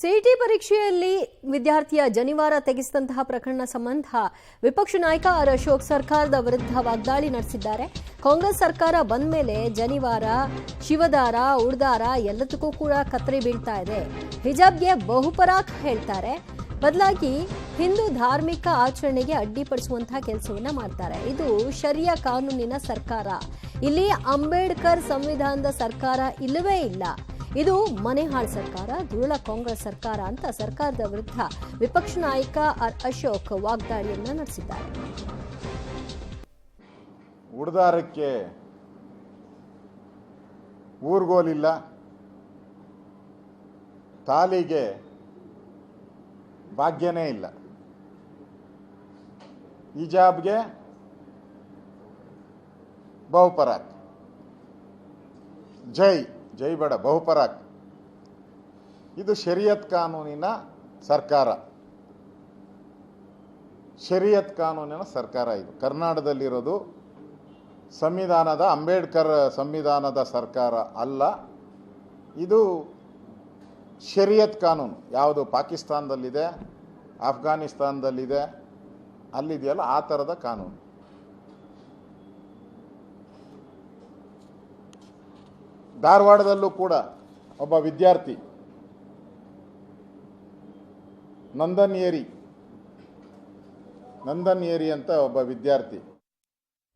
CET ಪರೀಕ್ಷೆಯಲ್ಲಿ ವಿದ್ಯಾರ್ಥಿಯ ಜನಿವಾರ ತೆಗೆಸಿದಂತಹ ಪ್ರಕರಣ ಸಂಬಂಧ ವಿಪಕ್ಷ ನಾಯಕ ಆರ್ ಅಶೋಕ್ ಸರ್ಕಾರದ ವಿರುದ್ಧ ವಾಗ್ದಾಳಿ ನಡೆಸಿದ್ದಾರೆ. ಕಾಂಗ್ರೆಸ್ ಸರ್ಕಾರ ಬಂದ ಮೇಲೆ ಜನಿವಾರ, ಶಿವದಾರ, ಉಡ್ದಾರ ಎಲ್ಲದಕ್ಕೂ ಕೂಡ ಕತ್ತರಿ ಬೀಳ್ತಾ ಇದೆ. ಹಿಜಾಬ್ಗೆ ಬಹುಪರಾಕ್ ಹೇಳ್ತಾರೆ. ಬದಲಾಗಿ ಹಿಂದೂ ಧಾರ್ಮಿಕ ಆಚರಣೆಗೆ ಅಡ್ಡಿಪಡಿಸುವಂತಹ ಕೆಲಸವನ್ನ ಮಾಡ್ತಾರೆ. ಇದು ಶರಿಯಾ ಕಾನೂನಿನ ಸರ್ಕಾರ. ಇಲ್ಲಿ ಅಂಬೇಡ್ಕರ್ ಸಂವಿಧಾನದ ಸರ್ಕಾರ ಇಲ್ಲವೇ ಇಲ್ಲ. ಇದು ಮನೆಹಾಳ್ ಸರ್ಕಾರ, ದುರುಳ ಕಾಂಗ್ರೆಸ್ ಸರ್ಕಾರ ಅಂತ ಸರ್ಕಾರದ ವಿರುದ್ಧ ವಿಪಕ್ಷ ನಾಯಕ ಆರ್ ಅಶೋಕ್ ವಾಗ್ದಾಳಿಯನ್ನ ನಡೆಸಿದ್ದಾರೆ. ಉಡ್ದಾರಕ್ಕೆ ಊರ್ಗೋಲಿಲ್ಲ, ತಾಲಿಗೆ ಭಾಗ್ಯನೇ ಇಲ್ಲ, ಹಿಜಾಬ್ಗೆ ಬಹುಪರಾಕ್, ಜೈ ಬೇಡ ಬಹುಪರಾಕ್. ಇದು ಶರಿಯತ್ ಕಾನೂನಿನ ಸರ್ಕಾರ. ಶರಿಯತ್ ಕಾನೂನಿನ ಸರ್ಕಾರ ಇದು. ಕರ್ನಾಟಕದಲ್ಲಿರೋದು ಸಂವಿಧಾನದ, ಅಂಬೇಡ್ಕರ್ ಸಂವಿಧಾನದ ಸರ್ಕಾರ ಅಲ್ಲ. ಇದು ಶರಿಯತ್ ಕಾನೂನು. ಯಾವುದು ಪಾಕಿಸ್ತಾನದಲ್ಲಿದೆ, ಅಫ್ಘಾನಿಸ್ತಾನದಲ್ಲಿದೆ, ಅಲ್ಲಿದೆಯಲ್ಲ ಆ ಥರದ ಕಾನೂನು. ಧಾರವಾಡದಲ್ಲೂ ಕೂಡ ಒಬ್ಬ ವಿದ್ಯಾರ್ಥಿ ನಂದನ್ ಏರಿ ಅಂತ ಒಬ್ಬ ವಿದ್ಯಾರ್ಥಿ